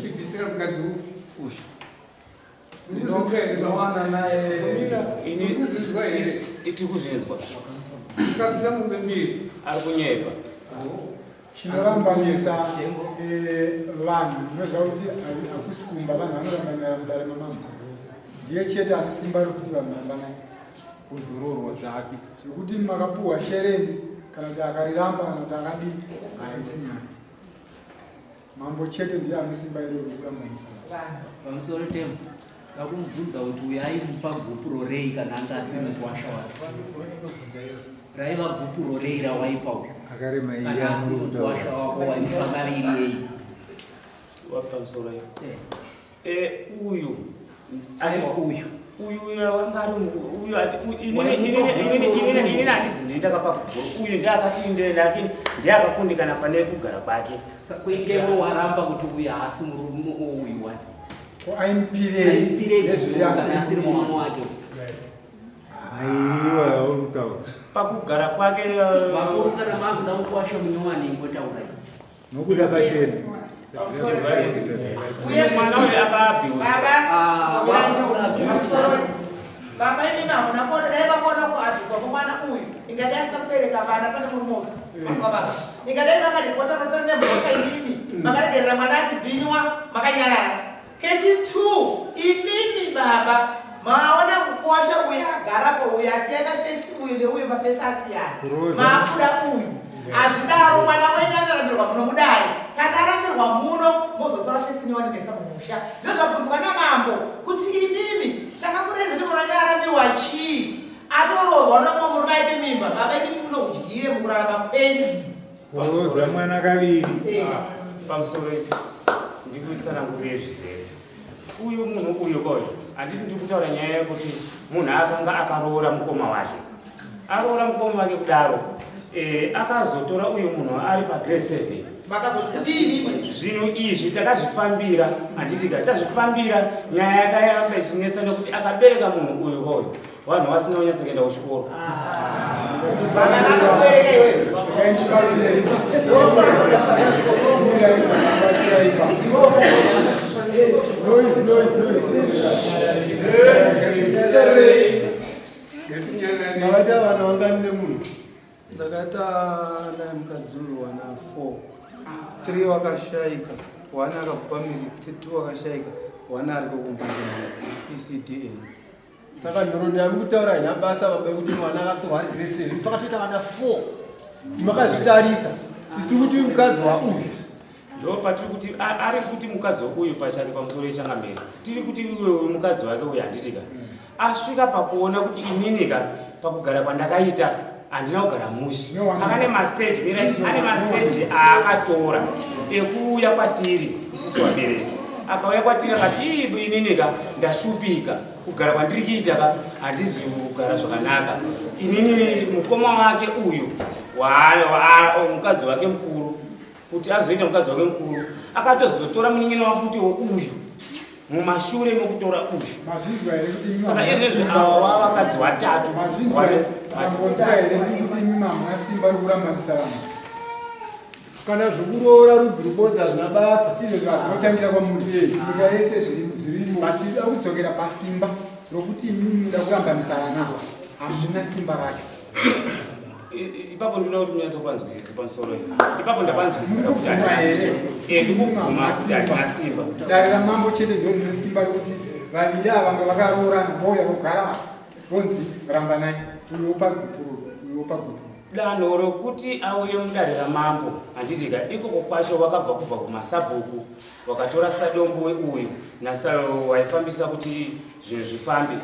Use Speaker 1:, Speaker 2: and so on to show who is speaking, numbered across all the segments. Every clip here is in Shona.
Speaker 1: Chibisira mukadzi ushu. Iti kuzvinzwa. Kabisa mumbembiri. Ari kunyepa.
Speaker 2: Chinorambanisa vanhu nozvakuti akusikumba vanhu vanorambanira mudarama mangu. Ndiye chete akusimba rokuti vanhu vambanai kuzororwa zvake. Zvekuti makapuhwa shereni kana kuti akariramba kana kuti akadi haisina. Mambo chete ndiye amusimba iro rokurambanisa vanhu.
Speaker 3: Pamusoro tembo. Vakumubvunza kuti uyu aimupa gupuro rei kana anga asina kuwasha wake. Raiva gupuro rei rawaipa uyu.
Speaker 2: Akarema iyi
Speaker 3: kana asina kuwasha wako waipa kaviri yei.
Speaker 1: Wapamusoro uyu. Uyu wangari inini handisi ndakapa gupuro. Uyu ndakatinde lakini ndakakundikana pane kugara kwake.
Speaker 3: Kuingewo waramba kuti uyu haasi murume uyu wani.
Speaker 2: Aimpire
Speaker 3: asiri mwana wake.
Speaker 2: Aiwa urutaura.
Speaker 1: Pakugara kwake
Speaker 3: pakugara makuda kuwasha munyowani ingotaura.
Speaker 2: Nokuda pachena.
Speaker 1: Uye mwana uyu akaabhiuza.
Speaker 4: Baba ini mama napona daiva kona kuabhiuza kumwana uyu. Ingadai asina kubereka vana pane murumoka. Baba. Ingadai vakadipota notsana nemhosva imimi. Makaregerera mwana achibhinywa makanyarara. Kechi 2, imimi baba, maona kukosha uyu agarapo uyu asiyana festi uyu ndeuyu mafesti asiyana. Maakuda uyu. Azvidaro mwana wenyu anarambirwa muno mudai. Kana arambirwa muno, mozotora festi niwanimesa mumusha. Ndozvabvunzwa namambo kuti imimi chakakureza ndimuranya arambiwa chii. Atororwa nomwe murume aite mimba. Baba imimi munohudyire mukurarama kwenyu.
Speaker 2: Warodza mwana kaviri.
Speaker 1: Pamusoro ndikutsanangurire zvizere. Uyu munhu uyu koyo handiti ndikutaura nyaya yekuti munhu akanga akaroora mukoma wake. Aroora mukoma wake kudaro akazotora uyu munhu ari pagrade 7. Zvinhu izvi takazvifambira, handitika tazvifambira nyaya yakayamba ichinetsa nekuti akabereka munhu uyu koyo vanhu vasina kunyatsa kuenda kuchikoro.
Speaker 2: Mavata vana vangane munhu.
Speaker 5: Ndakata naye mukadzuru wana 4. 3 wakashaika, wana akavupa miri, 2 wakashaika, wana ari kukumbandina ECDA.
Speaker 2: Saka ndoroni yamukutaura nyabasa baba kuti mwana akatorwa grade 7 pakatoita vana 4. Makazvitarisa. Kuti mukadzi wauyu
Speaker 1: ndo patiri kuti ari kuti mukadzi uyu pachake pamusoro yechangamera. Tiri kuti uyu mukadzi wake uyu handitika. Asvika pakuona kuti ininika pakugara kwandakaita handina kugara mushi. Akane mastage, mira ane mastage aakatora ekuuya kwatiri isisu vabereki. Akauya kwatiri akati ininika ndashupika kugara kwandiri kuita handizi kugara zvakanaka. Inini mukoma wake uyu mukadzi wake mukuru kuti azoita mukadzi wake mukuru akatozotora munin'ina wafuti uyu mumashure mokutora uyu. Saka ezvezvi ava wavakadzi vatatu.
Speaker 2: kana zvikuroora rudzi rubodza zvina basa izvo zvinotangira kwamuri nyika yese zvirimo but akudzokera pasimba rokuti mimi muda kurambanisana navo hamuna simba racho.
Speaker 1: Ipapo ndinoda kuti munyatso kwanzwisisa pamusoro ipapo ndapanzwisisa kuti ndikubvuma kuti hatina simba.
Speaker 2: Dare ramambo chete ndio rine simba rokuti vaviri ava vanga vakaroorana vauya vogara vonzi rambanai uyu opa gupuro uyu opa gupuro.
Speaker 1: Danho rokuti auye mudare ramambo handitika ikoko kwacho vakabva kubva kumasabhuku vakatora sadombo uyu waifambisa kuti zvinhu zvifambe.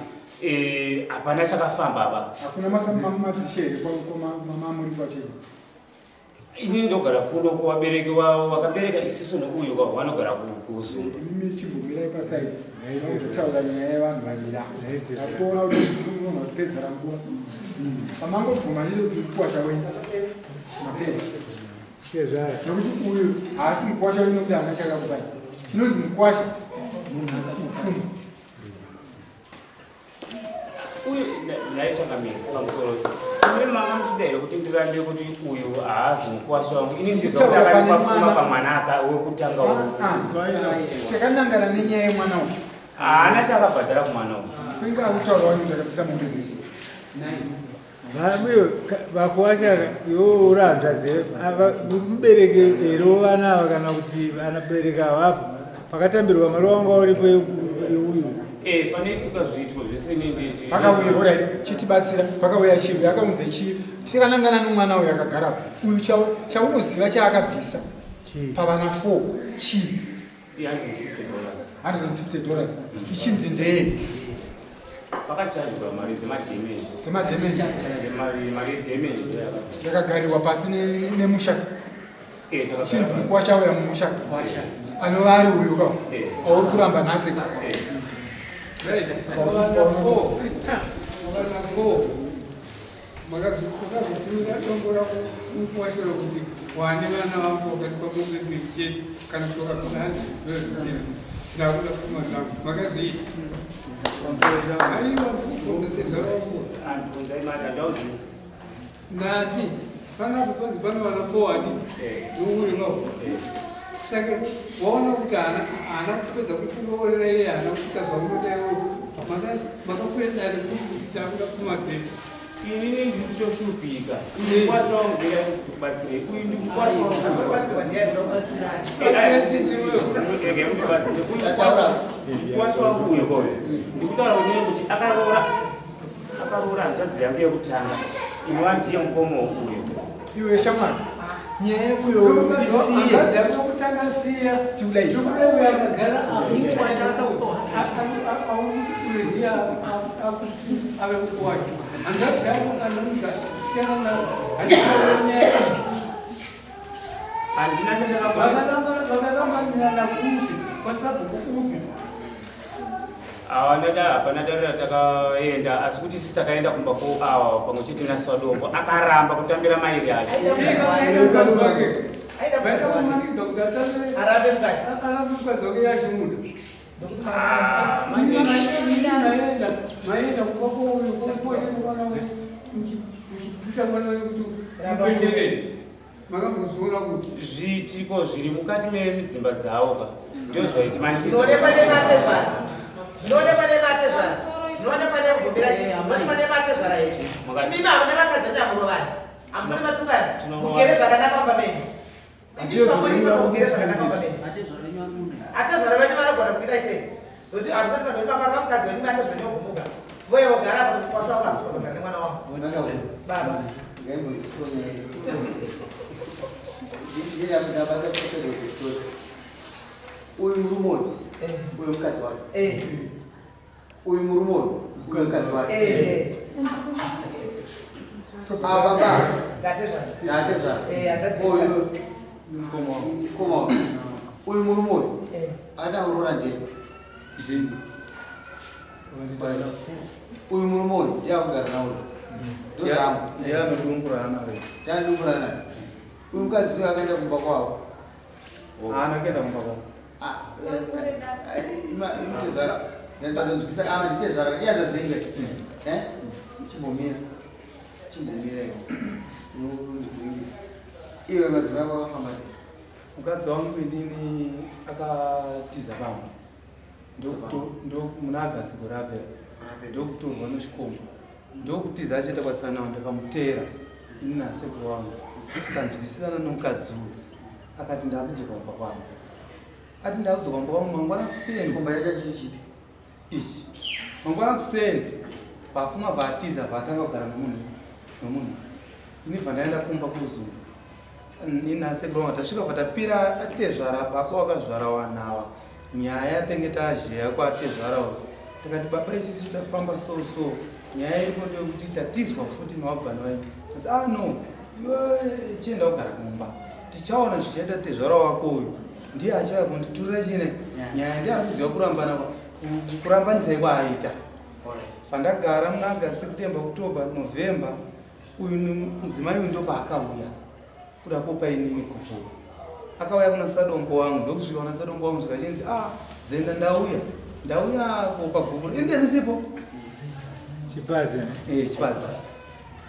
Speaker 1: Hapana chakafamba aba.
Speaker 2: Hakuna madzishere kwa muri kwacheni.
Speaker 1: Ini ndogara kuno kuvabereki wavo vakabereka isiso nouyu kwavo vanogara kuZumba.
Speaker 2: Mimi chimbomirai pasaizi kutaura nyaya yevanhu vavira akuona kuti unogona kupedzera nguva pamangoguma chete kuti mukwasha wenyu mapedza nokuti uyu haasi mukwasha wenyu nokuti haana chakakubai chinonzi mukwasha munhu akapfuma.
Speaker 1: uyu ndaitangamira pamusoro ine manga muchidaire kuti ndirambe kuti uyu haazi mukwasha wangu ini ndizokutakaipapfuma pamwana wekutanga
Speaker 2: takanangana nenyaya yemwana uyu
Speaker 1: haana chakabhadhara kumwana uyu
Speaker 2: inga akutaura wanizakabisa mumiri
Speaker 6: vamwe vakuwacha iwo uranzadze mubereke ero vana ava kana kuti vanabereka avapo pakatambirwa mari wanga uripo uyu
Speaker 1: paneitika zviitiko zvese nendeti
Speaker 2: pakauya orit chitibatsira pakauya chivi akaunze chivi tikanangana nomwana uyu akagara uyu chaunoziva chaakabvisa pavana 4 chivi $150 ichinzi ndee
Speaker 1: pakacharjwa mari
Speaker 2: semadhemeji yakagarirwa pasi nemushaka chinzi mukwasha uya mumushaka anova ari uyu ka auri kuramba nhasi
Speaker 7: makazotumira dombo rako mukwashiro kuti wane vana vangu vakati pamomebecheti kana kutoka kunani ndakuda pfuma zangu makazoita aiwa ndikubvonzetezvarangu ndati panapo panzi pano vana 4 hadi nouyo saka waona kuti haana kupedza kukuroorera iye haana kuita zvaunodaiwo makakuendari kuti takuda pfuma dzedu
Speaker 1: inini ndikutoshupika mukwasha wangu ndekubatsirei uyu ndikukwasha wangukwasha wangu uyo koyo ndikutaura kunini kuti akaroora hanzvadzi yangu yekutanga inova ndiye mukomo uyo
Speaker 2: iwe shamwari nyaya yekuyo isiye
Speaker 7: kutanga siya
Speaker 2: tiudai
Speaker 7: tikuda uyo akagara ave kukuwacho
Speaker 1: handina chachakavakarambanyana
Speaker 7: kuti kwasabhuku upi
Speaker 1: hapana dare ratakaenda asi kuti isi takaenda kumba kuawa pamwe chete nasadombo akaramba kutambira mairi acho
Speaker 7: arabemukazoke yachimuda maenda kubakouyu kokoeana muchipisa mwana wekuti mupeshereni makamboziona kuti
Speaker 1: zviitiko zviri mukati medzimba dzavo ka ndio zvaitimanikiza
Speaker 4: zvinoonekwa nematezvara izvi imimi hamuna vakadzanya murovani hamuna matukani mugere zvakanaka pambameni imimi pamuniko mugere zvakanaka pambameni atezvara venyu vanogona kuita sei nokuti hamusati vanhu vemakarwa mukadzi venyu matezvanyu ogumuka voye vogara apa kwasva wakazokogara nemwana wangu baba
Speaker 8: uyu murumoyo uyu mukadzi wake uyu murumoyo uyu mukadzi wake apa ka ndatezvana uyu mukoma uyu murumoyo ataurora ndeni uyu murumoyo ndiakugara nauyo ndozangu
Speaker 5: ndianodungurana
Speaker 8: uyu mukadzi uyu akaenda kumba kwavo
Speaker 5: akaenda kumba kwavo
Speaker 8: itezvara ndadonzwisa nditezvara iyazadzenga chimbomira ndivhiringidza iwe madzimai ako akafamba sei
Speaker 5: mukadzi wangu inini akatiza pamwe muna agasti kurapera ndokutorwa nechikomba ndokutiza achienda kwatsanawa ndakamutera ini nasekuru wangu tikanzwisisana nomukadzi uyu akati ndakudzoka kumba kwangu ati ndakudzoka kumba kwangu mangwana kuseni
Speaker 8: komba yachachichipi
Speaker 5: ichi mangwana kuseni vafuma vatiza vatanga kugara nomunhu ini vandaenda kumba kuzuru inasekuru wangu tasvika vatapira atezvara baba wakazvara wanhawa nyaya yatenge tazheya kwatezvarawo tikati baba isisu tafamba so nyaya iripo ndeyekuti tatizwa futi newabva newai no iwe chienda kugara kumba tichaona zvichaita tezvara wako uyu ndiye achauya kunditurira chine nyaya ndi ari kuziva kurambanisai kwaaita vandagara muna agasti kutemba kutoba novhemba uyu mudzimai uyu ndopaakauya kuda kopa inini kupuro akauya kuna sadombo wangu ndokusvika kuna sadombo wangu zvikachinzi zenda ndauya kopa kupuro indenisipo
Speaker 6: chipadza
Speaker 5: chipadza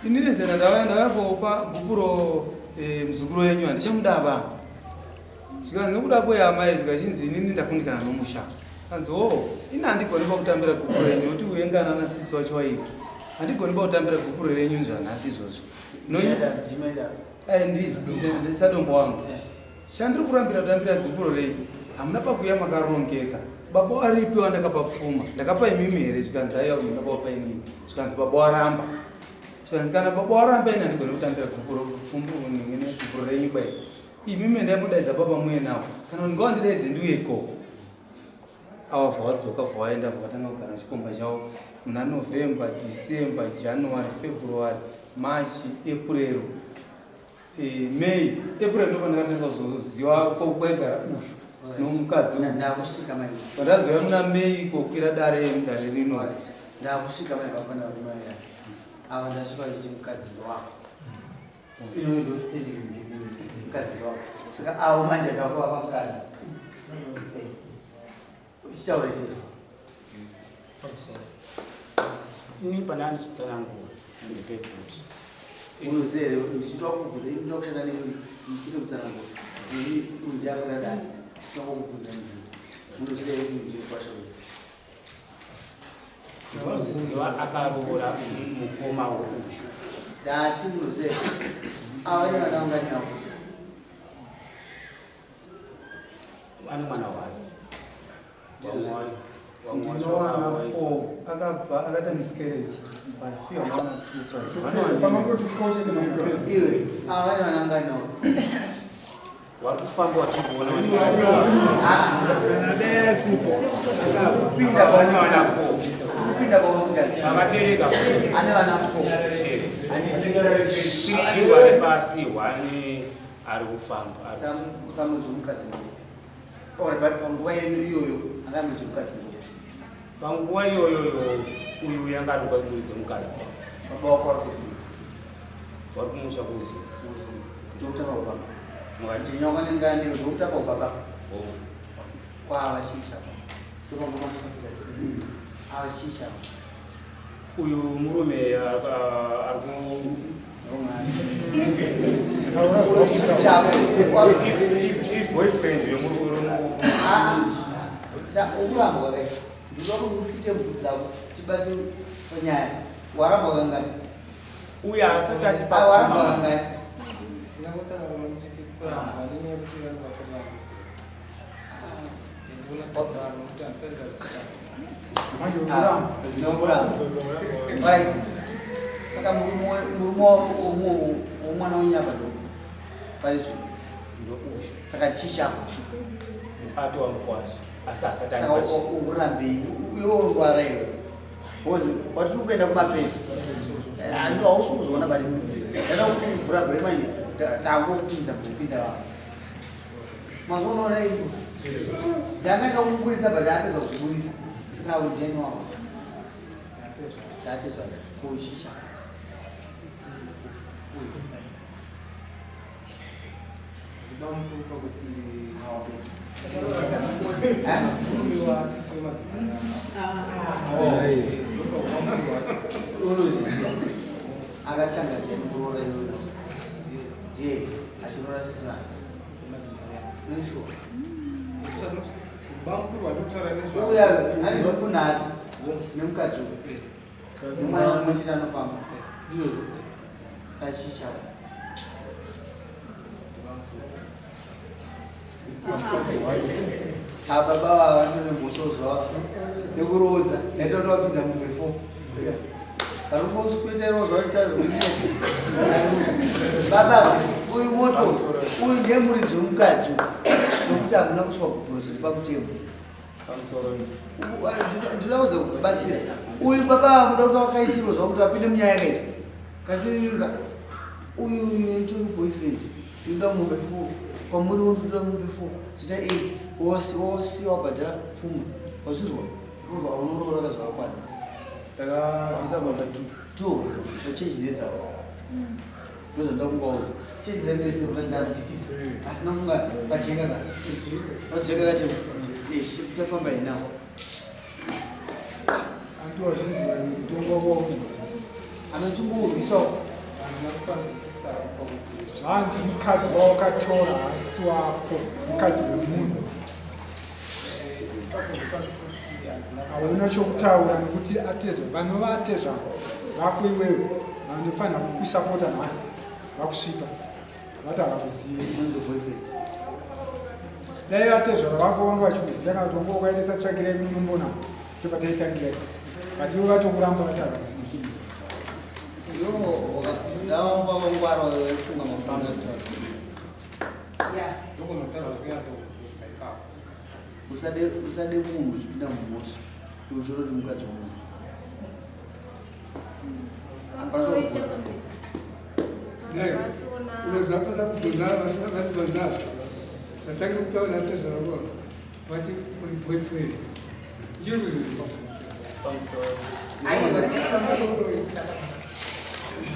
Speaker 5: inini zera ndakakopa gupuro muzukuru wenyu handichamudaba zvika nekuda kweyamai zvikachinzi inini ndakundikana nomusha kanzi ini handigoni pakutambira gupuro renyu kuti uyengana nasisi wacho wairi handigoni pakutambira gupuro renyu zvanhasi izvozvo ndisadombo wangu chandiri kurambira kutambira gupuro renyu hamuna pakuya makarongeka baba waripi wandakapa pfuma ndakapa imimi here zvikanzi aiya ndakapa inini zvikanzi baba waramba zvikanzi kana baba waramba ini handigoni kutambira gupuro renyu kwai imimi ndaimudaidza baba muye nawo kana ndingawandidaidze ndiuye ikoko avabva wadzoka bva waenda vakatanga kugara chikomba chavo muna November, December, January, February, March, April, May. April ndo pandakatanga kuzoziva kwaigara uyu nomukadzi pandazoya muna May kokwira dare rino
Speaker 8: ndakusvika mai vafana vari maira ava ndasvika ichi mukadzi wako ino ndositindi mukadzi wako saka avo manje ndakuvapa mukana uchitaura chizwa
Speaker 1: ini pana ndichitsanangura ndepekuti
Speaker 8: unozere ndichitwa kubvunza inoda kushanda neino kutsanangura ini undiakuradani ndinoda kubvunza unozere kuti ndinokwasha
Speaker 1: ndinoziziva akaroora mukoma weuyu
Speaker 8: ndati unozere ava nevanaunganyawo
Speaker 1: ane mwana wayo
Speaker 5: akabva akaita miscarriage
Speaker 8: iwe ava nevananganawo
Speaker 1: wari kufamba wachiona
Speaker 8: kupinda kwamusikadzi
Speaker 1: avabereka
Speaker 8: ane vana
Speaker 1: 3 vari pasi 1 ari kufamba
Speaker 8: samuzumukadzi panguva yenu iyoyo angamuzumukadzi
Speaker 1: panguva iyoyo uyu yangarongwa muridzi mukadzi
Speaker 8: baba wako
Speaker 1: wari kumusha kuzi
Speaker 8: ndokutapa ubaba ndinyoka nengane ndokutapa ubaba kwavashisha avashisha
Speaker 1: uyu murume boyfriend
Speaker 8: ukuramba kwakai ndinoda kuti upite mbuku dzako tibate panyaya waramba wakangani
Speaker 1: uyu asati
Speaker 8: waramba wakangani saka murume womwana wenyamba ndo parizvo saka tichishamba
Speaker 1: atowamukwasha asi asati
Speaker 8: saka urambei iwo ngwara iwe kozi watiri kuenda kumapeni hausi kuzoona bari dada kuvhura bhuremanje ndangopinza kupinda vavo mazuva unoona ivo ndanga ngakuburitsa bhati atedza kuzviburisa sikaundeni wavo ndatezva koishisha unozisiya akatanga kuroora iyoyo ndiye achiroora sisina uya ari kunhatu nemukadzi mumwana mumwe chete anofamba ndizvozvo sachisha ababa vavanombosoza nekurodza naitotowapinza mumwefo varikuokuitairozva vachitaza baba uyu moto uyu ndiye muridzi wemukadzi nokuti hamuna kuswa kubroziri pamutemo ndinoudza kubatsira uyu baba muda kuti wakaisirwa zvakuti vapinde munyaya yakaisa kasiringa uyu itori boyfriend inoda mumbe 4 kwamuri undoda mumbe 4 zita 8 wosiya wabhadhara pfuma wazvizwa rova unoroora kazvakakwana
Speaker 5: takabvisa baba
Speaker 8: 2 ochange ndedzavo ndozvanda kungaudza change remese kuti ndazwisisa asina kunga pacheka ka wazveka kati tichafamba inawo
Speaker 2: antu wazvinzwa mutongo wako
Speaker 8: anochimbourwisa
Speaker 2: zvanzi mukadzi wawakatora hasi wako mukadzi wemunhu hauna chokutaura nekuti atezwa vanova atezva vako iwewe vanofanira kukusapota nhasi vakusvipa vati havakuzivi dai vatezva vako vanga vachikuziva kana kuti ongo ukaendesa tsvakirei munombona ndopataitangirai but ivo vatokuramba vati havakuzivi
Speaker 8: usade munhu uchipinda mumosi iuchoro kuti mukadzi womunhu
Speaker 7: unozapata kubvunzana vasina vanibvunzana satange kutaura tezvarako vati uri boyfriend chiri kuziziva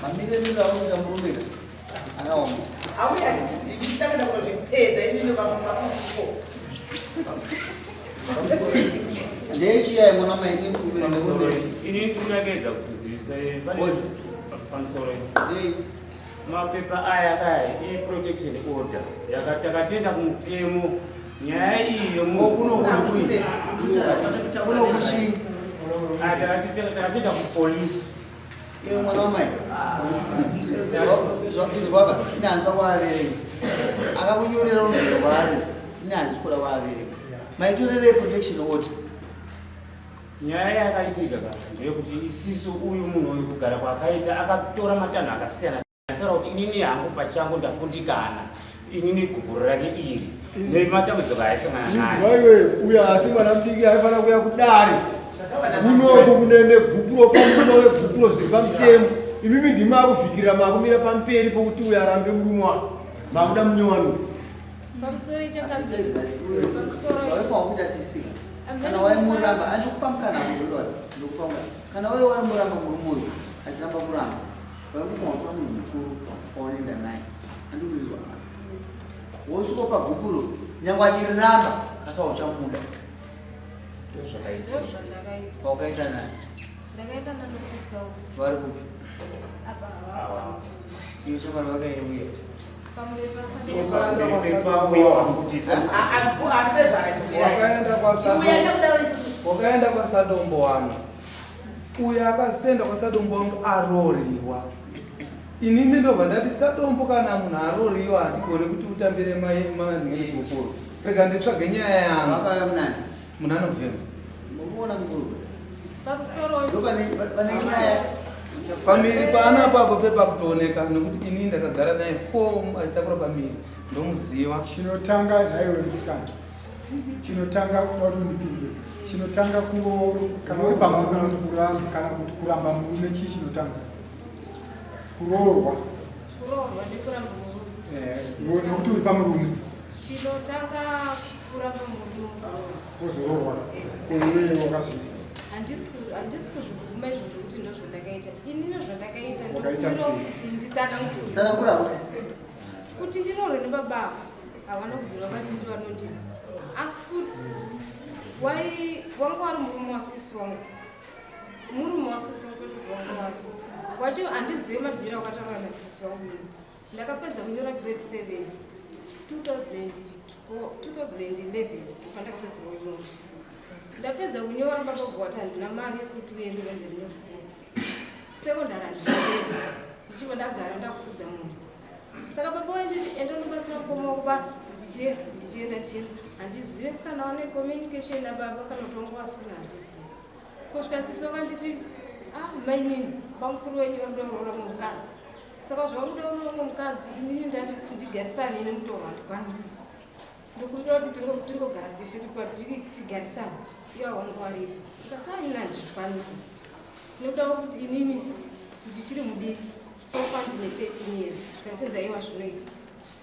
Speaker 8: mamire miro anoita murumeka akaoma
Speaker 4: auya ndichitangana kunozvipedza inini vamamakuko
Speaker 8: ndechiyai mwana maini
Speaker 1: ini ndikurakedza kuzivisa pamusoro mapepa aya kaya i-protection order takatenda kumutemo nyaya iyo takatenda kupolisi
Speaker 8: iwe mwana wamai izwaka inanza kuavereka akakunyorera unziro kwaari ine handisi kuda kuavereka maitorerei protection order
Speaker 1: nyaya yakaitika ka ndeyekuti isisu uyu munhu uyu kugara kwaakaita akatora matanho akasiyana ataura kuti inini hangu pachangu ndakundikana inini gubhuro rake iri nematambudziko aisangana nayo
Speaker 6: uyo asi mwana mudiki aifana kuya kudare kunoku kunene gupuro pamunowe gupuro zviri pamutemo imimi ndimakuvhikira makumira pamperi pokuti uyo arambe murume wake makuda munyowani
Speaker 8: pamusorepakuita sisi kana waimuramba andikupa mukana kudodora ndikupa kana wewe waimuramba murume uyu achiramba kuramba waikumauswa munhu mukuru waunenda naye andikuizwa wosuka pagupuro nyangwe achiriramba kasa uchamuda wakaita naye vari kupi iyo chamari vakaiuya
Speaker 5: wakaenda kwasadombo wanu uyo akazitoenda kwasadombo wangu aroriwa inini ndobva ndati sadombo kana munhu aroriwa hatigone kuti utambire manhiri goporo rega nditsvage nyaya yangu munhu anovhema pamiri paana apapo pepakutooneka nekuti inini ndakagara naye 4 achitakura pamiri ndomuziva
Speaker 2: chinotanga naiwe musikana chinotanga wadundipindwe chinotanga kana uri pamurume kana kuti kuramba murume chii chinotanga kuroorwa nokuti uri pamurume
Speaker 9: chinotanga kuramba murume
Speaker 2: wozoroorwa koiwewe wakazviita
Speaker 9: handisi kuzvibvuma izvozvo kuti ndozvandakaita inini zvandakaita ndokuti nditsanangura kuti ndiroorwe nebaba havana kubvira vazhinji vanondida asi kuti wanga wari murume wasisi wangu murume wasisi wangu kuti wanga wari wacho handizive madhira wakataura nasisi wangu ini ndakapedza kunyora grade 7 2011 pandakapedza kunyora ndapedza kunyora pakagwata handina mari yekuti uendera mberi nezvikoro kusekondari handinaenda ndichiva ndagara ndakufudza munhu saka baba waenditi enda unobatsira mukoma wokubasa ndichienda handizive kana wane communication nababa kana kuti wangu wasina handizive kusvika sisi wakanditi mainini pamukuru wenyu vamudaurora mumukadzi saka zvavamudaurora mumukadzi inini ndati kuti ndigarisane nemutoro handikwanisi ndikumbira kuti tingogara tese tigarisane iwa wangu waripo ikati inini handizvikwanisa nekuda kuti inini ndichiri mudiki sofa ndine 13 years zvikachinza iwa zvinoita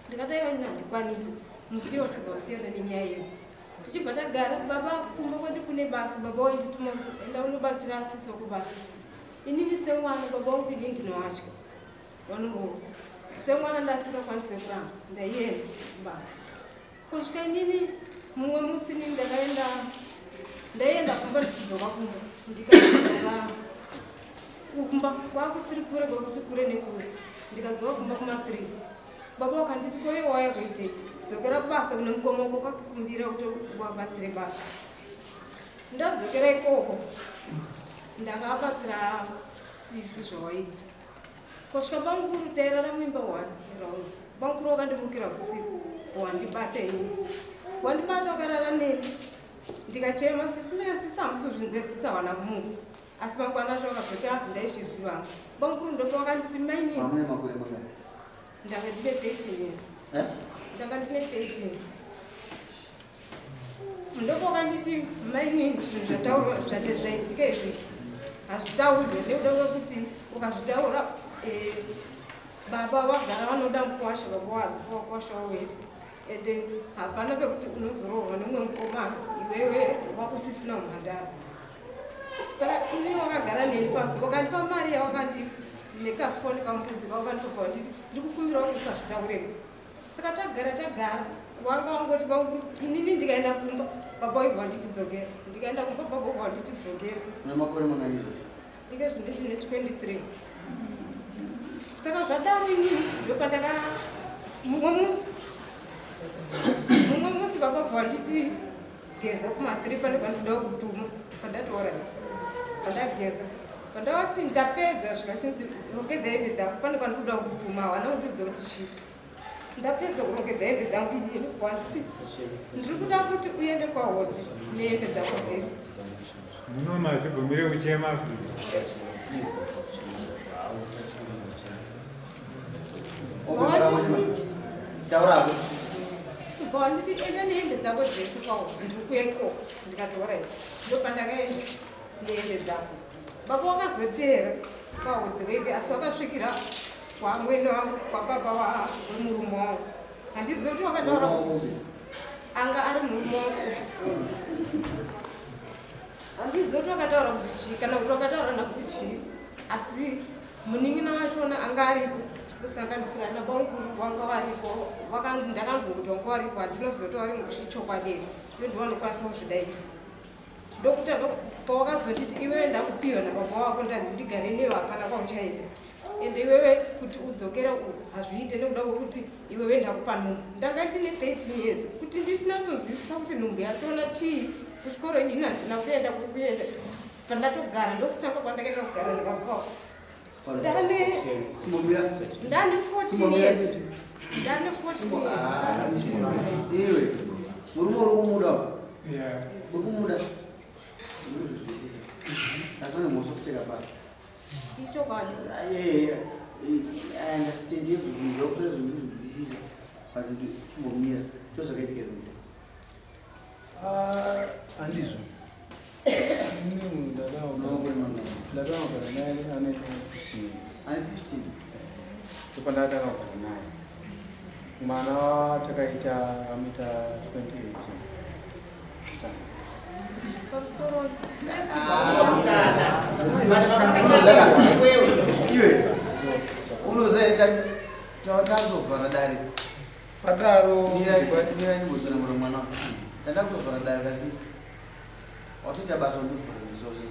Speaker 9: ndikati aiwa inini handikwanisi musiwo tobva wasiyana nenyaya iyo tichibva tagara baba kumba kwedu kune basa baba waindituma kuti enda unobatsira asisi wakubasa inini semwana baba wangu inini ndinovatya vanongoo semwana ndasingakwanise kuramba ndaienda kubasa kusvika inini mumwe musi nini ndakaenda ndaenda kumba ndichidzoka kumba ndikadzoka kumba kwakusiri kure kwekuti kure nekure ndikadzoka kumba kuma3 baba wakanditi koye waya kuite dzokera basa kune mukoma wako kakukumbira kuti wabatsire basa ndadzokera ikoko ndakabatsira sisi zvawaita kusvika banguru tairara muimba 1 around banguru wakandimukira usiku wandibata inini wandibata wakarara neni ndikachema sisi nesisi hamusuzvinzwe sisi hawana kumuka asi mangwana acho wakazoti ndaizvizivanga banguru ndopo wakanditi maini ndanga ndine 13 years ndanga ndine 13 ndopo wakanditi maini zvinhu zvataurwa zvaitika izvi hazvitaurwe nekuda kwekuti ukazvitaura baba vagara vanoda mukwasha baba wadzipa wakwashawo wese ende hapana pekuti unozorohwa nemwe mukomana iwewe wakusisina mumhandara saka ini wakagara neni pasi wakandipa mari yawakandimeka foni kamupudzi kawakandipa nditi ndikukumbira kuti usazvitaureko saka tagara wanga wangoti bangu inini ndikaenda kumba baba waibva nditidzokera ndikaenda kumba baba waibva nditidzokera
Speaker 8: namakore mangaizvo
Speaker 9: ike zvinditine 23 saka zvadaro inini ndopandaka mumwe musi baba bva nditi geza kuma3 pane kwandoda kutuma pandatorit pandageza pandawati ndapedza zvikachinzi rongedza hembe dzako pane kwandoda kutuma hawana kutiudza kuti chii ndapedza kurongedza hembe dzangu inini kwanditi ndiri kuda kuti uende kwahodzi nehembe dzako dzese
Speaker 2: munomazvibvumire kuchema
Speaker 9: nditi enda nehembe dzako dzese kwahodzi ndiri kuya ikoko ndikatora ndopandakaenda nehembe dzako baba wakazoteera kwahodzi weide asi wakasvikira kwamwene wangu kwababa wemurume wangu handizoti wakataura kuti anga ari murume wangu kuzvikodza handizoti wakataura kuti chii kana kuti wakataura nakuti chii asi munin'ina wachona anga aripo kusanganisira nabamukuru wanga varipo ndakanzwa kuti wanga varipo hatina kuzoti vari muchikwaderi iyo ndiwanokwanisa kuzvidai ndokutanga pawakazonditi iwewe ndakupiwa nababa wako ndanzi ndigare newe hapana kwauchaenda ende iwewe kuti udzokera hazviite nekuda kwokuti iwewe ndakupa nhumbu ndanga ndine 13 years kuti ndinatsonzwisisa kuti nhumbu yachona chii kuchikoro inini handina kuenda kuenda pandatogara ndokutanga kwandakaenda kugara nababa wako ndane 14 years ndane 14 years
Speaker 8: iwe murume uri kumuda uri kumuda asane moso kucheka pasi
Speaker 9: icho kwani
Speaker 8: I understand everything doctor zvinzwisisa but chimbomira cho zvakaitika
Speaker 5: handizvo ini munhu ndatanga kugara naye ane 15 years
Speaker 8: ane 15
Speaker 5: ndopandakatanga kugara naye mwana watakaita amita 2018
Speaker 9: pamusoro
Speaker 8: iwe unozaita tazovhara dare
Speaker 5: padaro
Speaker 8: mira nyimbodzina mura mwana tanda kutovhara dare kasi watoita basa ndovhara misoso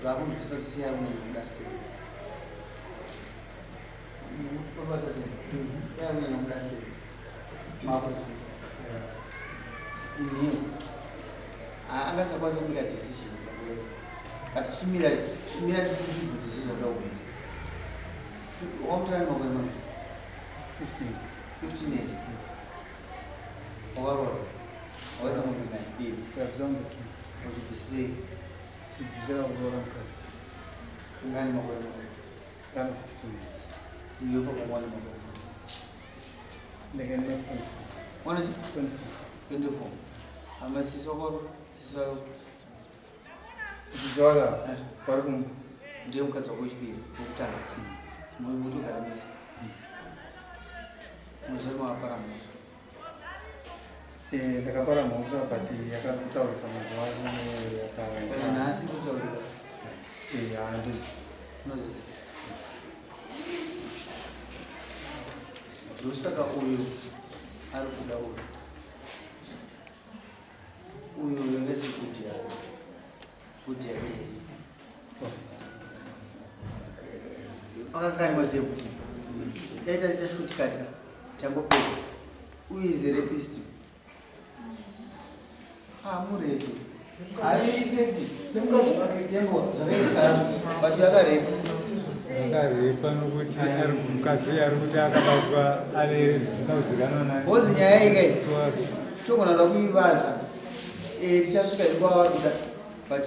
Speaker 8: zvakunzwisa kuti siya umwe nomudasiteri papata siya umwe nomudasiteri makuzwisa inhiyo angasingakwanisa kubika decision kati chimira tibvudze chizvakaubvudza wamutirani makore mana 15 years wakarora waisa mubika dini uchibvisei
Speaker 5: kubvisira kutora mukadzi
Speaker 8: ungani makore
Speaker 5: kana 15 years
Speaker 8: iyo pakamwana makore
Speaker 5: ndekene
Speaker 8: 24 ama sisi wako sisi wako
Speaker 5: uchidzwaka pari kumba
Speaker 8: ndiye mukadzi wako wechipiri wokutanga mutogara mese muzori mavapara mhosva
Speaker 5: ndakapara mhosva but yakataurika mazuva ano
Speaker 8: nhasi kutaurika
Speaker 5: handisi
Speaker 8: unozisa ndosaka uyu ari kuda uyu ngezekudya futi yake akakani kuti daita lichashuti katika tangopedza uize rapist murepi ari effect tembo zvakaitika bati akarepa
Speaker 2: akarepa nokuti ari mukadzi ari kuti akabatwa ane zvisinozikanwa naye
Speaker 8: bozi nyaya ikai togona kuda kuivanza tichasvika ikwawa kuda but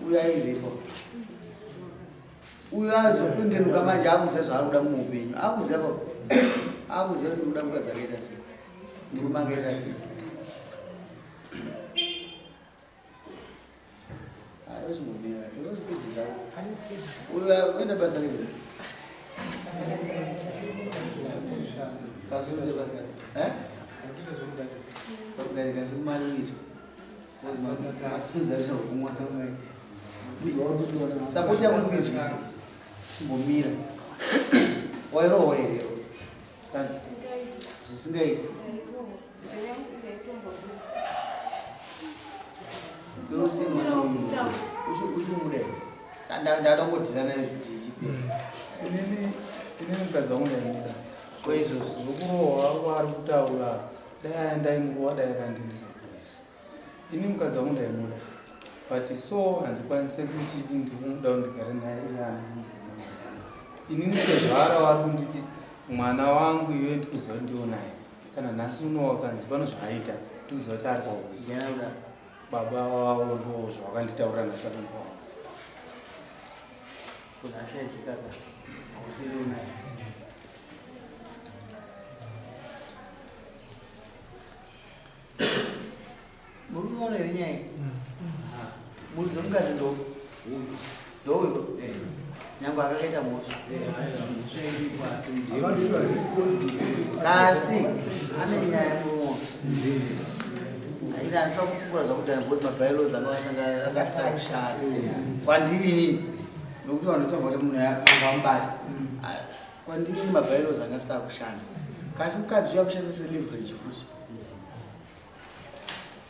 Speaker 8: uyo airepa uyo azopingenuka manje akuziva zvaari kuda muupenyu akuziva kuti uda mukadzi akaita sei murume akaita sei aiozvimumira iosipedi zavo uyo oenda basa rei kasoite pakati kasikumari uito asifunza richaukumwana mai sapoti yako ndikuizvise chimbomira wairohwa here zvisingaiti ndose mwana uyu uchimudai ndada ngodhira nayo kuti ichipera
Speaker 5: inini mukadzi wangu ndaimida
Speaker 8: kwaizvozvo
Speaker 5: zvokurohwa wari kutaura dai aendainguva dai akandindisa polisi ini mukadzi wangu ndaimuda but so handikwanise kuti ndikuda ndigare naye iyani inini tezvara wari kunditi mwana wangu iwe ndikuziva kuti ndiwo naye kana nhasi uno wakanzi pano zvaaita ndikuziva kuti ari pauzi baba wavo ndo zvawakanditaura nhasi akamboa
Speaker 8: kunhasi achikaka hausiri naye muri kuona here nyaya muridzo mukadzi ndouyo nyange akakaita mhosva kasi ane nyaya murumo ina andisa kufungura zvakudhaya bhosi mabhailos anokasanga akasina kushanda kwandiri inini nokuti vanhu vachiva kuti munhu akamubata kwandiri ini mabhailos angasina kushanda kasi mukadzi uya kushandisa seleverage futi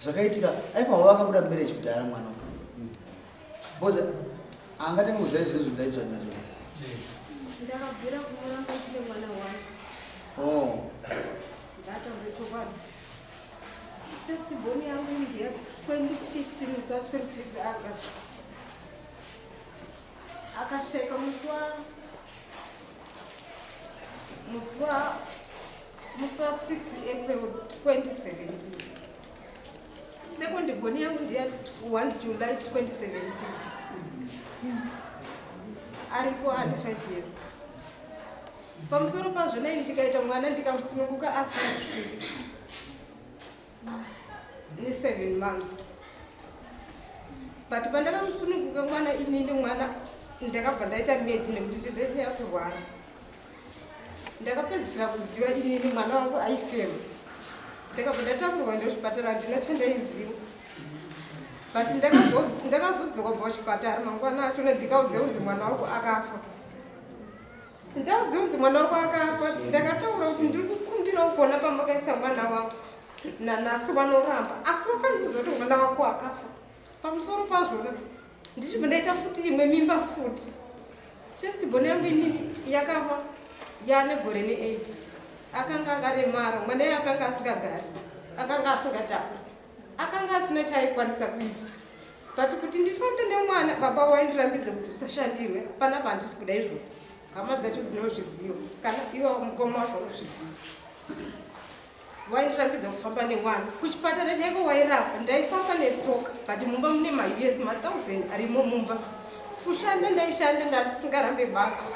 Speaker 8: zvakaitika aifanwa vakabuda mumarriage kudhara mwana bhosi angatanga kuziva izvozvo ndaidzwa nazvo
Speaker 9: ndakabvira kumuramba kune mwana
Speaker 8: wangu
Speaker 9: ndataura chokwadi festival yangu ndiye 2015 usa 26 August akasheka musi wa 6 April 2017 second born yangu ndiye 1 July 2017 aripo ane 5 years pamusoro pazvona ini ndikaita mwana ndikamusununguka asina kusvika ni 7 months but pandakamusununguka mwana inini mwana ndakabva ndaita medi nekuti ndinenya kurwara ndakapedzisira kuziva inini mwana wangu aifema ndakabva ndatakurwa ndochipatara handina chandaiziva but ndakazodzoka bva kuchipatara mangwana achona ndikauziva kunzi mwana wangu akafa ndauziva kunzi mwana wangu akafa ndakataura kuti ndiri kukumbirawo kuona pamakaisa mwana wangu nanhasi vanoramba asi vakandiudza kuti mwana wako akafa pamusoro pazvona ndichibva ndaita futi imwe mimba futi festival yangu inini yakafa yaane gore ne8 akanga akaremara mwana iye akanga asingagari akanga asingatakura akanga asina chaaikwanisa kuita but kuti ndifambe nemwana baba waindirambidze kuti usashandirwe panapa handisi kuda izvozvo hama dzacho dzinozviziva kana iwe mukoma wazvo unozviziva waindirambidza kufamba nemwana kuchipatara chaiko wairapa ndaifamba netsoka but mumba mune maus ma1000 arimo mumba kushanda ndaishanda ndandisingarambe basa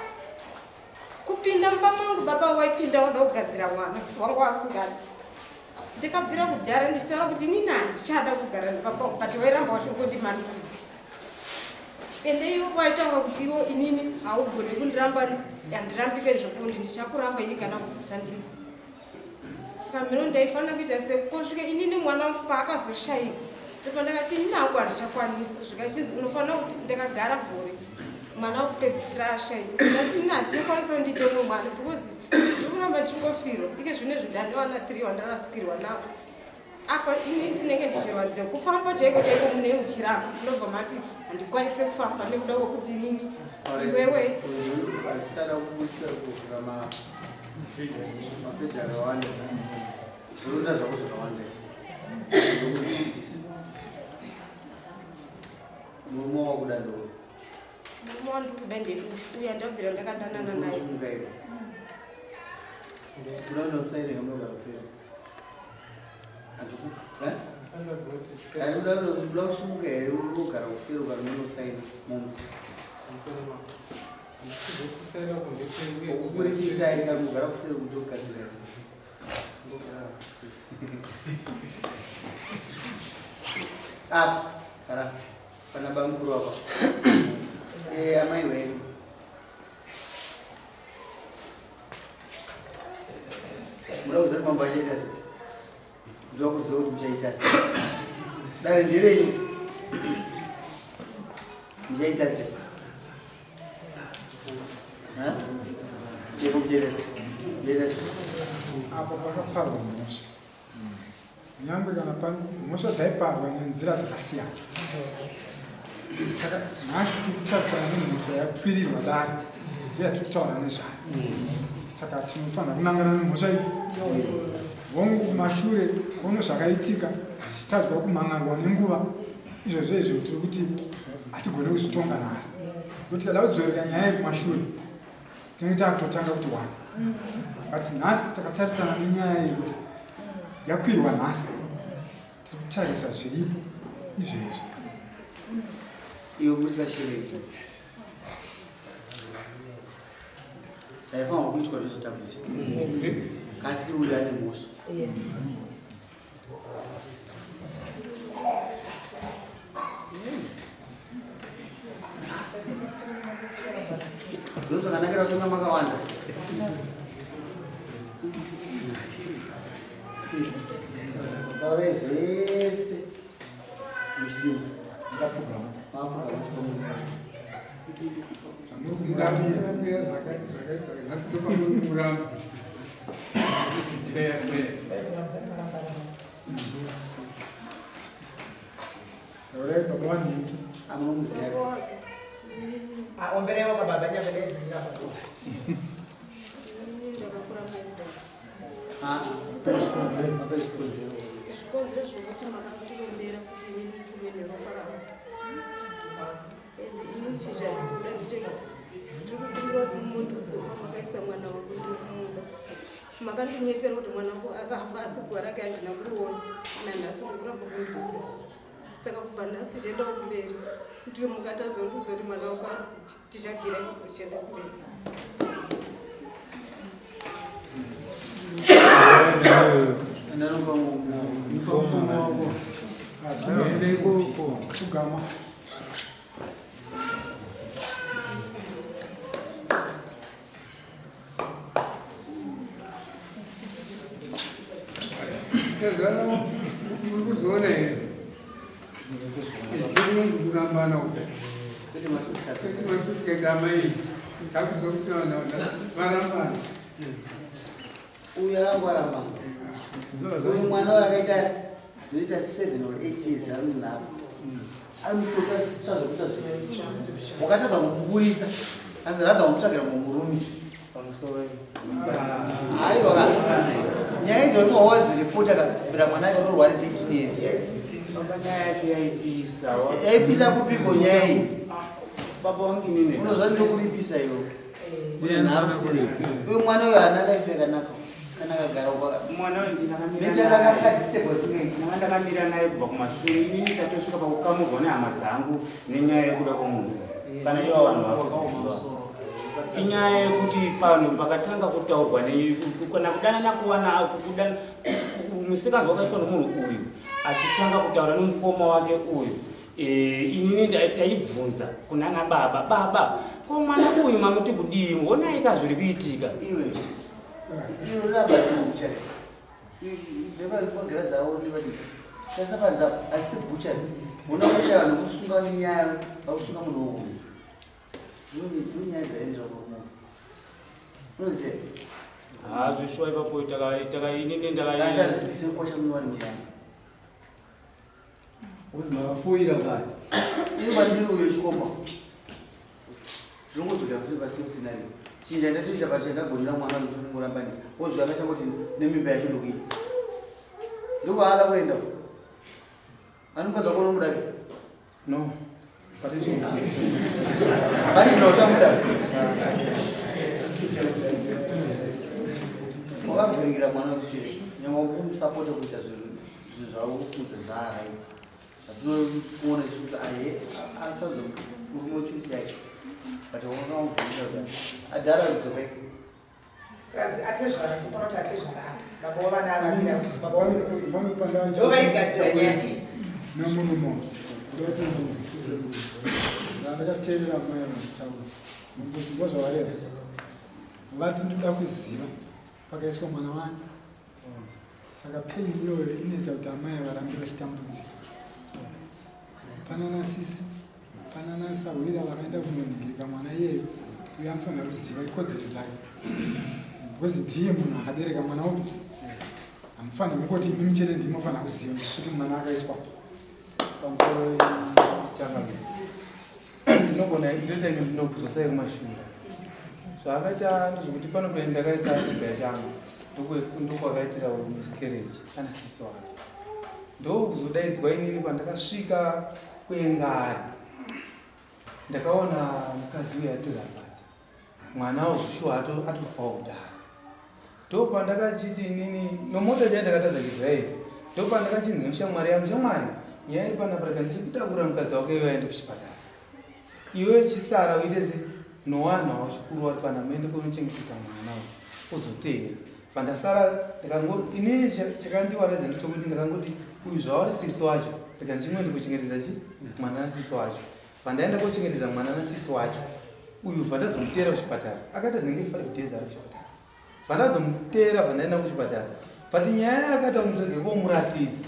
Speaker 9: kupinda mumba mangu baba waipinda wada kugadzira mwana wangu asingadi ndikabvira kudhara ndichitaura kuti inini handichada kugara nebaba but wairamba wachingondimanikiza ende iwo waitaura kuti iwo inini haugoni kundiramba handirambike zvokundi ndichakuramba ini kana kusisa ndini saka mino ndaifanira kuita sekosvika inini mwana wangu paakazoshaika ndipo ndakati inini hangu handichakwanisa zvikachinzi unofanira kuti ndakagara gore mwana wakupedzisira ashaika ndati inini handichakwanisa kuti ndiite umwe mwana because ndikuramba ndichingofirwa ike zvino zvidaniwana 3 wandarasikirwa nawo apa ini tinenge ndichirwadza kufamba chaiko chaiko mune uchiramba ndobva mati handikwanise kufamba nekuda kwekuti nini iwewe
Speaker 8: alisitaka kubutsira kugama mapeja akawanda zvoita zvako zvakawanda murume wakuda ndo
Speaker 9: murume wandikuda ndeuya ndabvira ndakandanana naye
Speaker 8: kuda unosaire ngamogara kuseri kuda kusumuka here unogara kuseri ukari unosaina munhu ukuripisa ikamugara kuseri kuti ogadzira apa kara pana bamukuru apa amai wenyu muda kuziva mambo achaita sei ndoda kuziva kuti muchaita sei dare nderenyu muchaita sei
Speaker 2: apo pakaparwa mhosva nyangwe kana mhosva dzaiparwa nenzira dzakasiyana saka nhasi tirikutarisana nemhosva yakwirirwa dare yatiri kutaura nezvayo saka tinofanira kunangana nemhosva iyi vongu kumashure kuone zvakaitika zvichitadzwa kumangarwa nenguva izvozvo izvo tiri kuti hatigone kuzvitonga nhasi kuti kada kudzorera nyaya yekumashure tinenge takutotanga kuti wani but nhasi takatarisana nenyaya yekuti yakwirwa nhasi tiri kutarisa zviripo izvezvo
Speaker 8: iwe kurisa shure zvaifanwa kuitwa ndezvotakuita kasi uyu ane mhosva ndozvakanakira kutonga makawanda sisi taurai zvese muchidini
Speaker 2: ndapfugama
Speaker 8: anomuziya
Speaker 4: omberewa kababa nyabedezviraa
Speaker 9: ndakakura
Speaker 8: zvikonzero
Speaker 9: zvokuti makatirombera kuti inini ndipfume neropa rangu ende inini chizvandichaita ndiri kukumbira kuti mumundudze kwamakaisa mwana wangu ndiri kumuda makandinyepera kuti mwana wangu akafa asi guva rake handina kuriona nanhasi mukuramba kundiudza saka kubva nhasi uchiendawo kumberi ndiri mukatadza ndiudza kuti mwana wangu ari tichagera kuchienda kumberi
Speaker 2: kugama
Speaker 7: kuzoona here kurambana kuda sesimasutiketa amai takuzokuti varambana
Speaker 8: uyu akangwaramba uyu mwana uyu akaita zoita 7 or 8 years ari munhavo ari muchoka chazokuita wakatadza kumuburisa asi radza kumutsvagira mumurume aiwa nyaya idzoimo wadziripota kabvira mwana achitorwa ari 13 years yaipisa kupiko nyaya iyi unozva nditokuripisa iwo une nharo uyu mwana uyu haana life yakanaka kana akagara
Speaker 1: ndakamira naye kubva kumashure inini tatosvika pakukamurwa nehama dzangu nenyaya yekuda kwomunhu kana iva vanhu vakuziva inyaya yekuti pano pakatanga kutaurwa kana kudanana kuwana musikadzi wakaitwa nomunhu uyu achitanga kutaura nomukoma wake uyu inini taibvunza kunana baba ko mwana uyu mamuti kudii onaika zviri kuitika
Speaker 8: iwe rabazibucha vevagera dzavo nevadii tasapanza asi bucha unakusha vanhu kusunga nenyaya vakusunga munhu wokuyu nyaya dzaendera kurumo unoziva
Speaker 1: zvishuwa ipapo inini
Speaker 8: ndakazvipise kwasha munhu wani muyana
Speaker 2: uzimakafoira kale
Speaker 8: ibandiruyo chikoma zvingodzokera kuti pasame scenario chinja ndatoita pachandagonera mwana murambanisa oziva akachangoti nemimba yacho ndokuita ndopaada kuenda anokadza kuona mudake
Speaker 5: no
Speaker 8: parizvautamuda wakavhiringira mwana wekuchiri nyangwa kumusapota kuita zvinhu zvauudza zvaaraiti zvatinokuona isu kuti aye asadza murume wechuisi yake but wakamubvisa adhara kudzoka
Speaker 4: Kasi atezvara kupona kuti atezvara baba wavana avavira
Speaker 2: vanopanda
Speaker 4: ndovaigadzira nyaya iyi
Speaker 2: nomurumo ndotinzwisise ndakateerera mai vachitaura muzvimbo zvavareva vati ndoda kuziva pakaiswa mwana wani saka peni iyoyo inoita kuti amai varambe vachitambudzika pana nasisi pana nasahwira vakaenda kunoningirika mwana iyeyo uyo anofanira kuziva ikodzero dzake because ndiye munhu akabereka mwana upi hamufanira kungoti imimi chete ndinofanira kuziva kuti mwana akaiswa
Speaker 5: pamusoro changamira ndinogona ndoita ine ndinokudzosai kumashure zvaakaita ndezvekuti panope ndakaisa chigaya changu ndokwakaitira miscarriage kana sisi wake ndokuzodaidzwa inini pandakasvika kuengari ndakaona mukadzi uyo atirapata mwana wozvishuwa atofawo kudara ndopandakachiti inini nomota chai ndakatadza kudhiraivha ndopandakachinzwa shamwari yangu shamwari nyaya iri panapa ndichikutakura mukadzi wako iwe aende kuchipatara iwe chisara uite se nowanhu wawo chikuru wati pana muende kunochengetedza mwana uzoteera pandasara inini chakandiwaradza ndechokuti ndakangoti uyu zvauri sisi wacho rega ndichimwe kuchengetedza chi mwana nasisi wacho pandaenda kochengetedza mwana nasisi wacho uyu vandazomuteera kuchipatara akati dzinenge 5 days ari kuchipatara vandazomuteera vandaenda kuchipatara but nyaya yakata murege komuratidza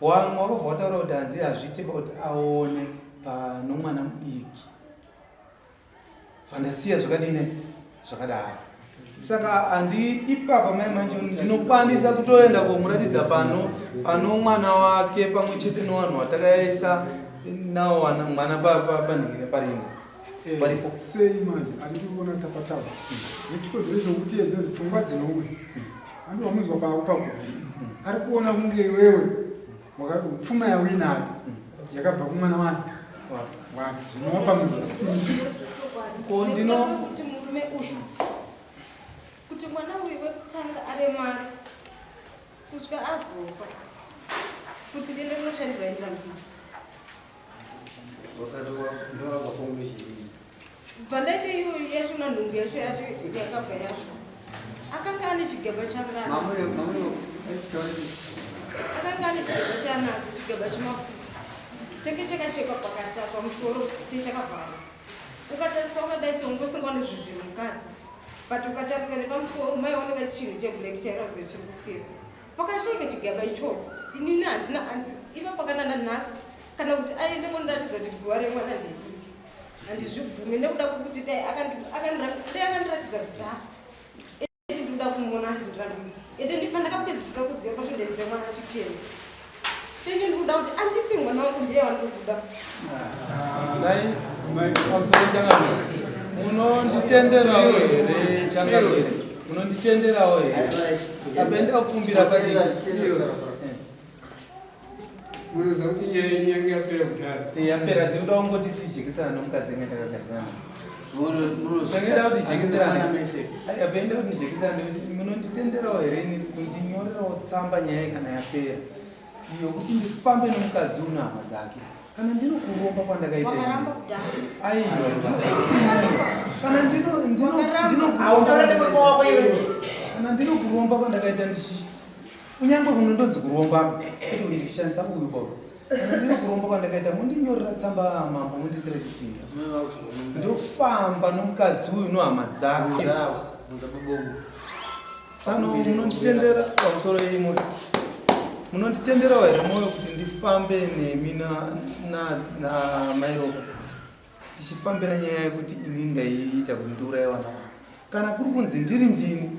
Speaker 5: wamwe wakabva wataura kuti hanzi hazviteka kuti aone pano mwana mudiki vandasiya zvakadini zvakadaro saka handi ipapa mai manje ndinokwanisa kutoenda komuratidza pano mwana wake pamwe chete nevanhu vatakaisa nawo mwana panhingire parinda paripo
Speaker 2: sei manje handiti kuona tapatapa nechikodzero chokuti nezipfungwa dzinouya handi wamunzwa pakupaku ari kuona kunge iwewe pfuma yauinayo yakabva kumwana wani zvinova pamwe zvisimbi
Speaker 9: kuti murume uyu kuti mwana uyu wekutanga aremari kusvika azofa kuti dende rinoshandira ndirampidza bvandaite iyoyo yacho na nhungu yacho yacho yakabva yacho akanga ane chigaba chanaka akanga ane chigaba chanaka chigaba chemafuta chenge chakachekwa pakati pamusoro chechakavhara ukatarisa ukadai seungosingwa nezvizviri mukati but ukatarisa nepamusoro maioneka chinhu cheblack chairaudza chiri kufira pakashaika chigaba ichocho inini handina iva pakananda nhasi kana kuti aende kondiratidza kuti guva remwana ndediki handizvibvumi nekuda kwekuti dai akandiratidza kuti eti ndikuda kumona achizvirambidza ete ndipandakapedzisira kuziva pacho ndaisiya mwana achifema senge ndikuda kuti andipi mwana wangu ndiye wandikuda
Speaker 5: munonditenderawo here changamire munonditenderawo here apenda kukumbira padi
Speaker 7: munoza kuti nyaya yapera kudhara
Speaker 5: yapera ndinoda kungoti tijekisana nomukadzi enge ndakagarisana ndinoda kuti jekisana apenda kuti jekisana munonditenderawo here kundinyorerawo tsamba nyaya kana yapera iyo kuti ndifambe nomukadzi una hama dzake kana ndinokuromba kwandakaita kana ndinokuromba kwandakaita ndichichi kunyange kunondonzi kuromba ndishandisa uyu baba kana ndinokuromba kwandakaita mundinyorera tsamba mambo mundisire chitimba ndofamba nomukadzi uyu nohama dzake sano munonditendera pamusoro imwe munonditenderawo here moyo kuti ndifambe nemi namairoka tichifambira nyaya yekuti ini ndaiita kuti ndiuraye vana vangu kana kuri kunzi ndiri ndini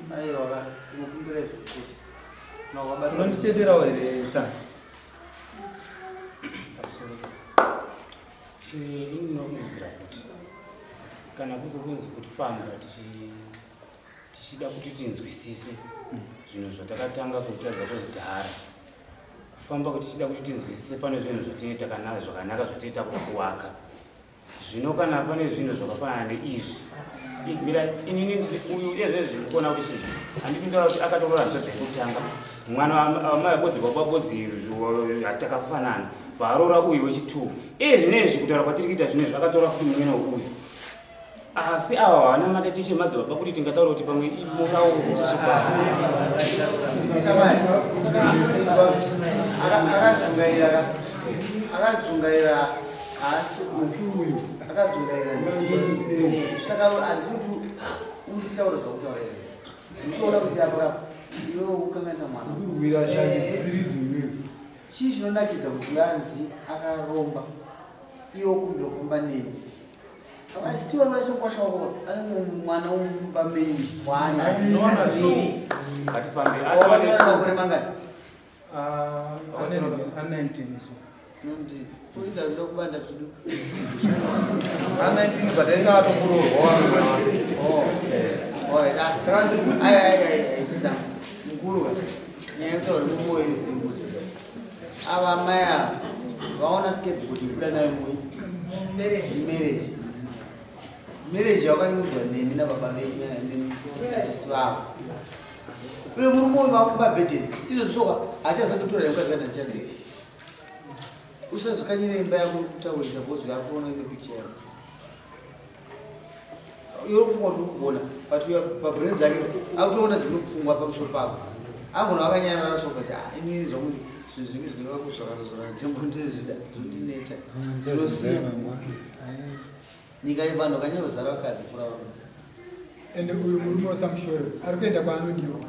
Speaker 5: munonditenderawo here tsana
Speaker 1: Ndinofungidzira kuti kana kunzi kuti famba tichida kuti tinzwisise zvinhu zvatakatanga kutaridza kuzidhara, kufamba kuti tichida kuti tinzwisise pane zvinhu zvatinoita kana zvakanaka zvatiita kuwaka. Zvino kana pane zvinhu zvakafanana neizvi, mira inini uyu ezvezvi ndikuona kuti chinhu handitotaura kuti akatorora nzodzi yekutanga mwana wamabodzi bababodzi atakafanana varora uyu wechitu zvinezvi kutaura kwatiri kuita zvinezvi akatora kuti mumwe uyu asi ava vana matatiche madzibaba kuti tingataura kuti pamwe murauro kuti
Speaker 8: akadzungaira akadzungaira saka handikuti unditaura zvakutaura nditoona kuti apa iwe ukangaisa mwana chii chinonakidza kuti yanzi akaromba iwo kundokomba neni asitiwa vachokwashawako ane mwana womubameni wana makore mangani kuinda zvida kubanda tudu
Speaker 5: 19 badainga atokurorwa
Speaker 8: mukuru nyaya yekutaura nemoyo kuti ava mai ava vaona scapegoat kuda nayo marriage yakanyudzwa nemi nababa venasisi vavo uye murume uyu vakubabhedheni izvo zvisoka hachazandotora mukadzi kana ndichadei usazvikanyire imba yako kutaurisa bhozi yako ona ine picture yako iri kupfungwa kuti kugona but pabhureni dzake akutoona dzimwe kupfungwa pamusoro pako angona vakanyarara sokati inini zvakuti zvinhu zvinenge zvinova kuzorana tembondezvida zvotinetsa zvinosiya nyika yevanhu vakanyozara vakadzi kura vavo
Speaker 2: ende uyu murume wasamushoro ari kuenda kwaanodiwa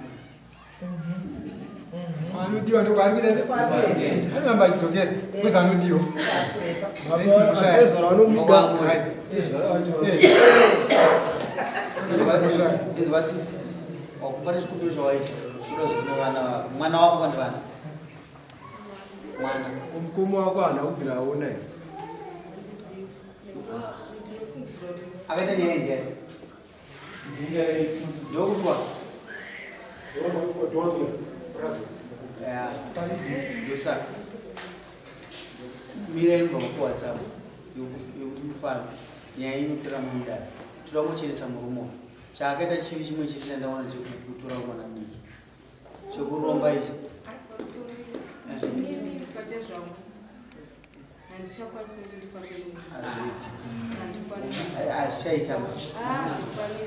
Speaker 2: anodiwa ndokwaari kuita seanoramba achidzokera kwezi anodiwa
Speaker 8: ezvasisi wakupane chikupiro chawaisa chikuda zvine vana mwana wako pane vana mwana
Speaker 6: mukoma wako hana kubvira aona izi
Speaker 8: akaita nyaya ndiani ndokutwa ndosaka mirai mubva kuwhatsapp yokuti mufambe nyaya inopera mundani toda kuchenesa murumo chaakaita chivi chimwe chete chandaona chekutora mwana mudiki chekuromba ichi azvichaita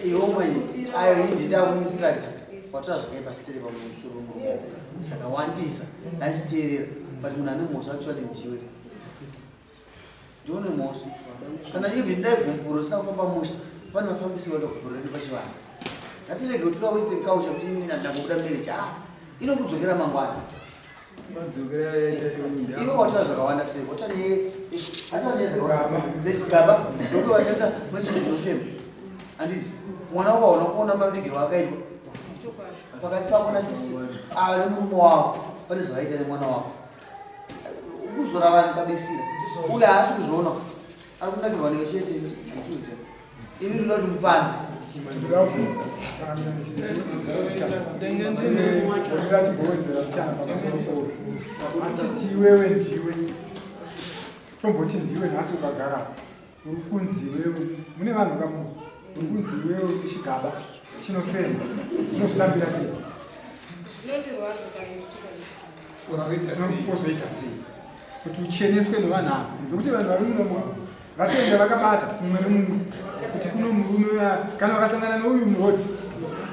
Speaker 8: iwomanye ayo indida kuinstruct watora zvakaipa sitere pamusoro murumo saka wandisa ndachiteerera but munhu ane mhosva actually ndiwe ndione mhosva kana even dai gumburo risina kufamba musha pane vafambisi vaita gumburo redu pachivanhu ngatirege kutora western culture kuti inini ndangobuda marriage inokudzokera mangwana iwe watora zvakawanda sei watora dzechigaba ndokuti wachasa Chinofema handiti mwana wakaona kuona mavigiro akaitwa pakati pako nasisi ava nemurume wako pane zvavaita nemwana wako kuzora vanhu kabesira uye haasi kuzviona ari kunakirwa newe chete isuziva ini ndoda kuti mufane
Speaker 2: atiti iwewe ndiwe tomboti ndiwe nhasi ukagara uri kunzi iwewe mune vanhu kamu uri kunzi iwewe chigaba Chinofema unozvitambira sei unozoita sei kuti ucheneswe nevanhu ava nokuti vanhu vari munomo vatoenda vakabata mumwe nemumwe kuti kuno murume kana vakasangana neuyu murodhi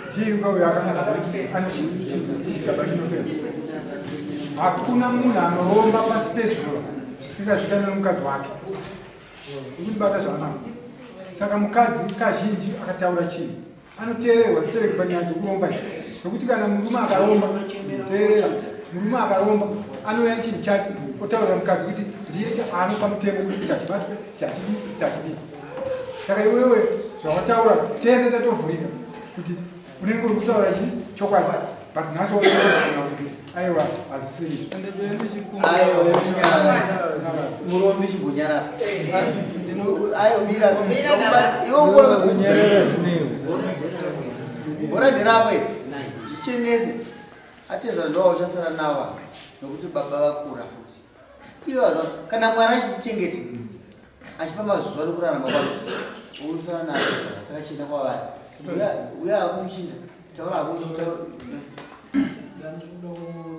Speaker 2: ndiye uyu ane chigaba Chinofema hakuna munhu anoromba pasi pezuva chisingazikanwa nemukadzi wake ikundibata zvakanaka saka mukadzi kazhinji akataura chinhu anoteererwa sitereke panyaya dzokuromba nokuti kana murume akaromba teerera murume akaromba anouya nechinhu chake otaurira mukadzi kuti ndiye anopa mutemo kuti chachidii saka iwewe zvawataura tese tatovhurika kuti unenge uri kutaura chinhu chokwadi but nhasi waaa kuti aiwa hazvisei
Speaker 8: murombi chimbo kunyarara. Ayo mira. Iwo ngolo kunyarara zvineo. Bora ndirawe. Chinese. Ateza ndo uchasara nawa. Nokuti baba vakura futi. Iwo kana mwana achichengete. Achipa mazuva okurarama kwake. Unosara naye. Saka china kwavari. Uya akumchinda. Taura abuzo taura.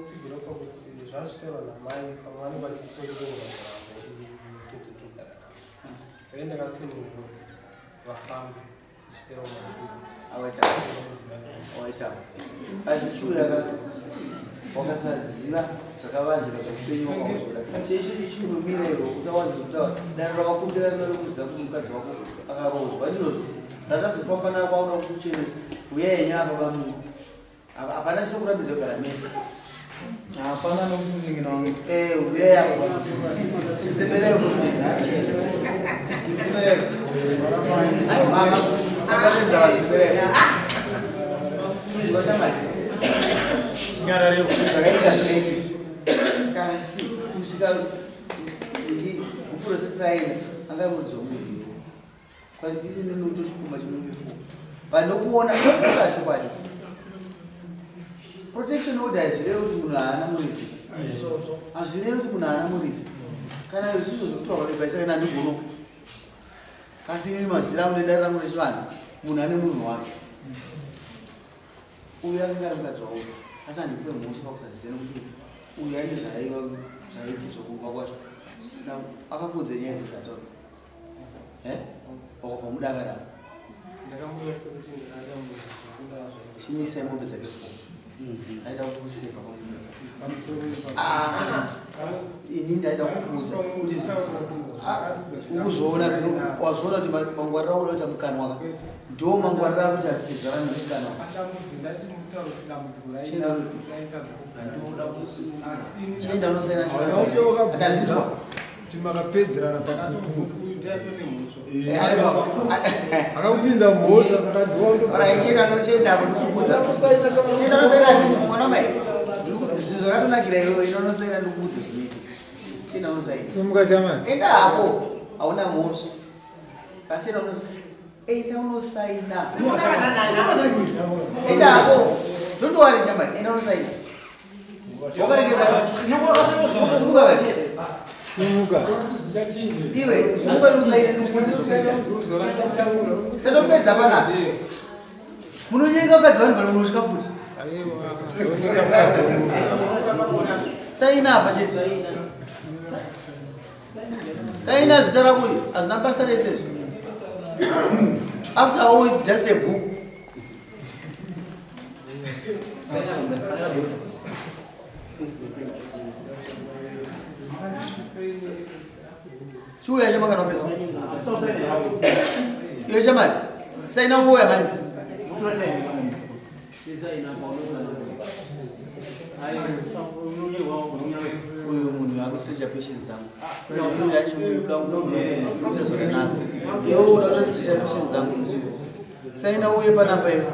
Speaker 10: Tsigira pakuti zvazvitaura namai pamwe vachiswedera saka ndakasunungura vafambi ichitera
Speaker 8: awaita asi chiuyaka wakasaziva zvakavanzika zvekusenyiwa kwakuzoda cheshe chichinomira iro usawanzi kutaura dano rakakumbira rino rekuziva kuti mukadzi wako akarodzwa ndinoti ratazofamba nako kwauna kuchenesa uyayenyaka pamunhu hapana chokurambidza kugara mese
Speaker 5: hapana nokutuningina wangu
Speaker 8: uyeya sisebereko kuti sisebereko mama akatenza vatsibereko kuizwa shamai zvakaita zvinoiti kasi kusvika kuprosesraina angamudzo munhu kwandiri nenotochikuma chinobefu panokuona akachokwadi protection order hazvirevi kuti munhu haana muridzi hazvirevi kuti munhu haana muridzi kana zviso zvekutora kwabebaisa kana ndigono asi ini mazira munoenda rangu rechivanhu munhu ane munhu wake uyu akanga ari mukadzi wauyu asi handipe mhosva pakusazizana kuti uyu aine zvaitiswa kumba kwacho zvisina akakudze nyaya dzisataura wakabva muda akadaro
Speaker 10: ndakamuyesa kuti
Speaker 8: chimisai mombe dzake 4 ndaida kukuseva ini ndaida kukuudza kuti ukuzoona wazoona kuti mangwarira uda kuita mukani waka ndo mangwarira kuti atizvarani nesikana chaenda unosaina atazvinzwa
Speaker 6: timakapedzerana akakupinza mhosva
Speaker 8: sakadhiwaaachiendaochenda zvakatonakira iwe inonosaina ndikudzi zvinoiti chendaonosaina enda hapo hauna mhosva asi enda unosaina enda hapo ndondowari chamba enda unosaina wakaregeza iwe zunguka unosaina ndikudzi zvinoita tatopedza panapa munonyenga ukadzi vanhu vari munosvika futi saina apa chete saina zita rakuti hazina basa resezvo after all is just a book chiuya chamakanopesa iyo chamani saina ngoya mani uyu munhu akusiticha patience dzangu yachoudazvorenako iwo uda kutositicha patience dzangu saina uye panapa iwo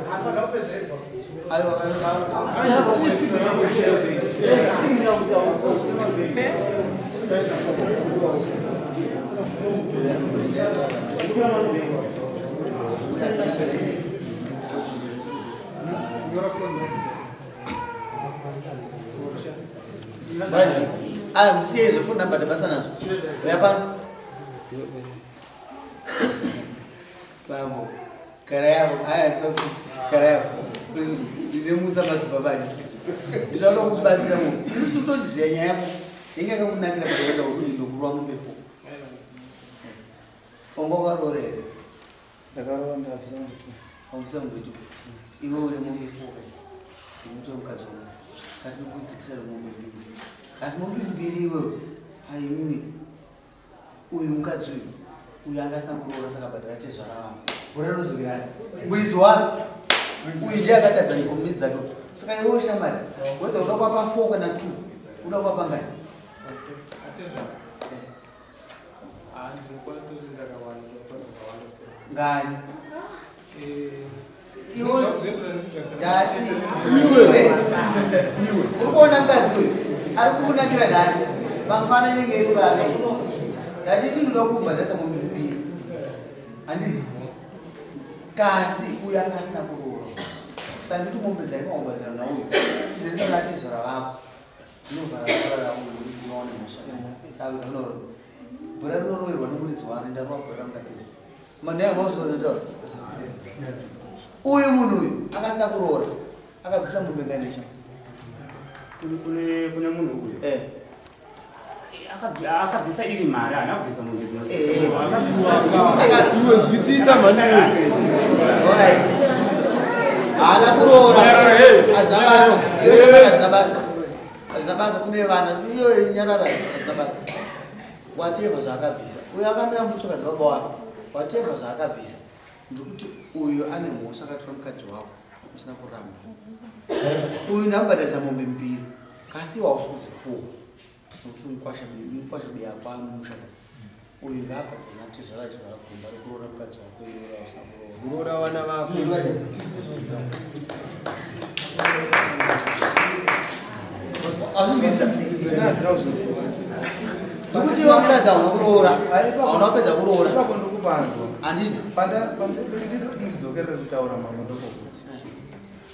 Speaker 8: msiye izofunda mbata basa nazvo uya pano bambo kara yavo aya substance kara yavo ndinemutsa mazibaba andisusu ndinoda kubatsira munhu isusu totodziziva nyaya yako inge akakunakira pakaenda kuti ndokurwa mumbepo onga ukarora here
Speaker 5: ndakarora
Speaker 8: amusambetu iwe une mumbepo sekuti mukadzi wako kasi kudzikisa remombe mbiri asi mombe mbiri iwewe haimimi uyu mukadzi uyu angasina kuroora saka bhadhara tezva ravamo bora rinozokerani muridzi waro uyu ndiye akatadza nyiko mumidzi dzake saka iwewe shamari wedha uda kuapa 4 kana 2 uda kuapa ngani ngani urikuona mukadzi uyu ari kukunakira nhati mangwana inenge iri kuvave Lakini ndokubhadhasa mumbi handiti kasi uya kasina kuroora saka kuti mombe dzaikaubhadhira nauyu chizenza natizora vako inovhara unoone musha saka zvinoro bhora rinoroverwa nemuridzi warinda rwabhora mudapedza manheya mauzozonetaura uyu munhu uyu akasina kuroora akabvisa mombe nganisha
Speaker 1: kune munhu uyu akabvisa iri mari haana kubvisa mombe
Speaker 6: akazwisisa mani
Speaker 8: alright haana kuroora hazina basa kune vana iyo nyarara hazina basa whatever zvaakabvisa uyu akamira mutsoka dzababa wake whatever zvaakabvisa ndikuti uyu ane mhosva akatora mukadzi wako usina kuramba uyu ndambadhadza mombe mbiri kasi wausi kudzipuwa nokuti mukwasha beya kwamusha uyu ngaabhadhana tizvara chivara gomba rekuroora mukadzi wako iyoyo usina
Speaker 6: kuroora vana vako
Speaker 8: azvizvisa nokuti iwe mukadzi hauna kuroora hauna kupedza kuroora handiti
Speaker 5: ndidzokerere kutaura mamwe ndokokuti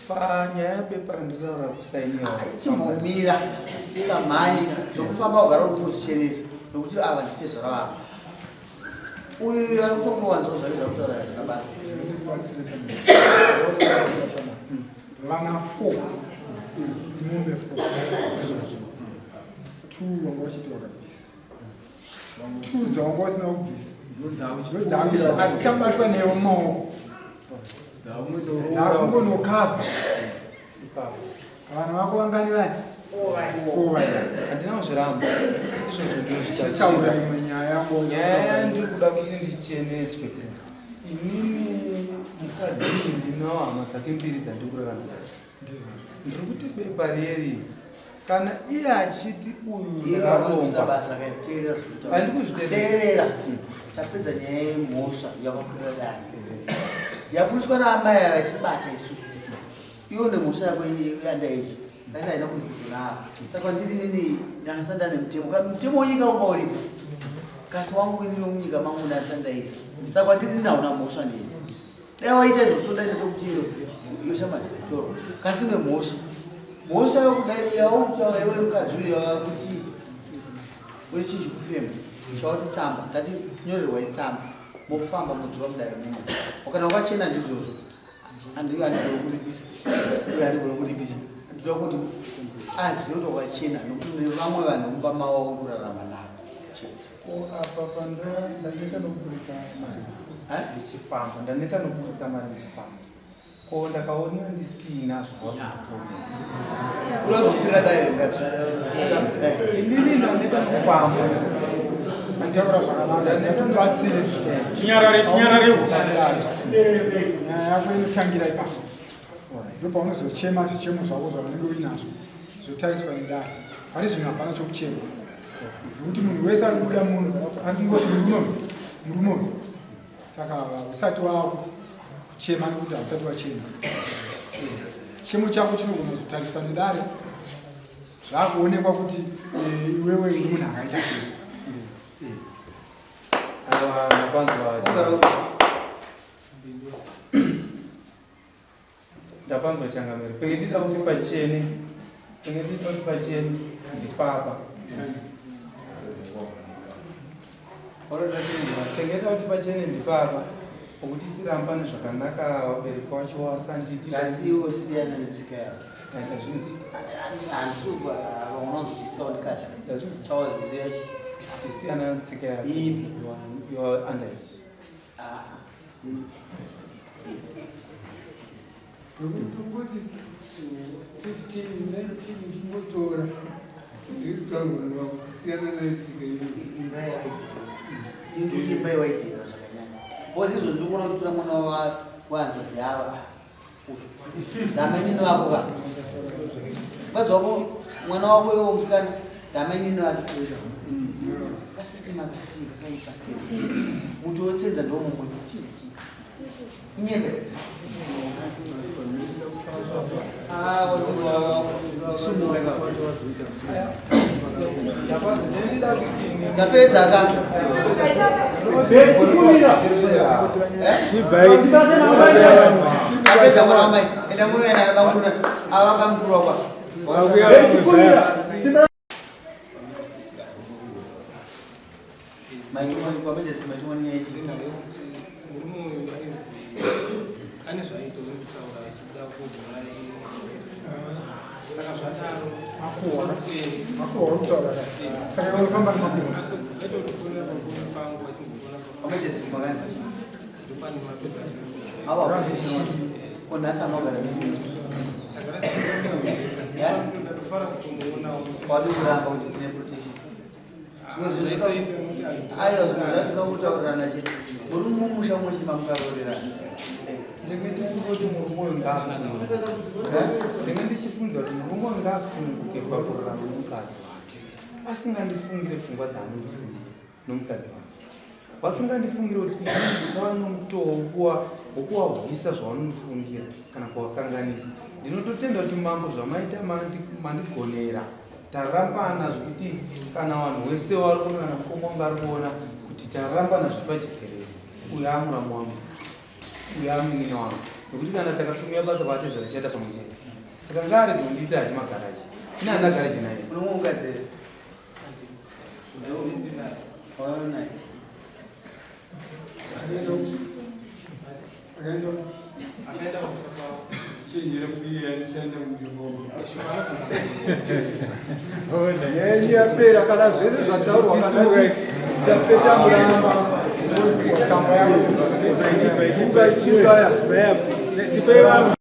Speaker 5: panyaya yepepa randitaura kusainiwa
Speaker 8: chimbomira samhai zvokufamba kugara uri kuzvichenesa nokuti ava nditezvara vavo uyu ari kutongowanzwa zvake zvakutaura zvina basa
Speaker 2: vana 4 mombe 4 2 vanga vachiti vakabvisa 2 dzavanga vasina kubvisa ndodzavisa hadzichambatwa newo mumaoko dzakungonokabva vanhu vako vangani vani 4
Speaker 5: handina kuzviramba
Speaker 2: izvozvotaura imwe nyaya
Speaker 5: nyaya ndiri kuda kuti ndicheneswe inini mukadzi ndinawo hama dzake mbiri dzandikurarama ndiri kuti bepa reri kana iye achiti uyu ndakaromba
Speaker 8: handikuzviteerera tapedza nyaya yemhosva yakakurira dani yakuiswa naamai avatibata isusu iwo nemhosva yako yandaechi dati haina kuzvizvonavo saka ndiri nini ndangasanda nemutemo kana mutemo wenyika unga uripo kasi wangu ini munyika mangu ndasandaisa saka ndiri nini hauna mhosva nini dai waita izvozvo ndaitatokuti yoshama toro kasi nemhosva mhosva yokudai yautaura iwe mukadzi uyu yavakuti uri chinji kufema chauti tsamba ngatinyorerwa itsamba mokufamba mudziva mudare muno wakana wakachena ndizvozvo handigone kuripisa ndinoda kuti azive kuti wakachena nokuti une vamwe vanhu mumba mavo kurarama navo chete
Speaker 5: apa ndaneta nokuburitsa mari ndichifamba ndaneta nokuburitsa mari ndichifamba ko ndakaoniwa ndisina
Speaker 8: zvaurazopira dai ngazi
Speaker 5: inini ndaneta nokufamba
Speaker 2: antaura zvakanaka ndatobatsire chinyarare nyaya yako inotangira ipapo ndopaunozochema zvichemo zvako zvaunenge uinazvo zvotariswa nedare ari zvinhu hapana chokuchema nokuti munhu wese ari kubuda munhu ari kungoti murume uyu saka usati wako kuchema nekuti hausati wachema chemo chako chinogona kuzotariswa nedare zvakuonekwa kuti iwewe uri munhu akaita sei
Speaker 5: ndapanzwa changamiro penge ndida kuti pachene ndipapa penge ndida kuti pachene ndipapa ukuthi tirambane zvakanaka wabereki wacho wasanditi
Speaker 8: kasiwo siyana netsika yavo handisuba vaunonzwisaonikata chawaziva
Speaker 5: tisiyana netsika yavo
Speaker 8: ipi
Speaker 5: your underage
Speaker 7: Kuti 15 motora ndikutaurwa kusiyana netsika
Speaker 8: induti imbai waitira zvakanyanya bozi izvo ndikuona kuchitora mwana wanzodzi yava damenini wako ka mukadzi wako mwana wako iwo musikana damenini wake kasystemu akasiyika kaipa stemu muti wotsenza ndomumwe nyembe sumuka Ndapedza ka. Ndapedza mwana mai. Enda muenda na bamuna. Awaka mkuru kwa. Maituma kwa beje simaituma ni hichi.
Speaker 10: Ani zvaito kutaura achida kuzora saka zvadaro
Speaker 2: makuwa kutaura saka unofamba nemakuwa
Speaker 10: ndatotofonera pakuona pangu vachimboona
Speaker 8: Wameje simaganzi.
Speaker 10: ndopani mapepa
Speaker 8: Hawa kuna samogara misi.
Speaker 10: ndatofara kutomboona
Speaker 8: Watu kuramba kuti tine protection.
Speaker 10: zvaisaita kuti
Speaker 8: Ayo zvazvakutaurana chete. Muri mumusha muchimamukarorera.
Speaker 5: Ndenge ndikungoti murume uyu ngaasununguke. Ndenge ndichifunza kuti murume uyu ngaasununguke pakurarama nomukadzi wake. Asingandifungire pfungwa dzaanondifungira nomukadzi wake. Wasingandifungire kuti ini ndichava nomutoo wokuwahwisa zvavanondifungira kana kuvakanganisa. Ndinototenda kuti mambo zvamaita mandigonera. Tarambana zvekuti kana vanhu vese vari kuona kana mukoma wangu ari kuona kuti tarambana zvepajekerere. Uyu amuramu wangu. Uyu amunini wangu. Nokuti kana takatumira basa pate zvarichaita pamwe chete. Saka ngaarege kundiita achimagaraji. Ine handagaraji naye.
Speaker 8: Unomugadzira. Waonaye.
Speaker 7: Akaenda chinjira kubiya ndisaenda mujingo.
Speaker 6: Yenyu yapera kana zvese zvataurwa kana tapeta muramba. Tsamba yangu. Tipe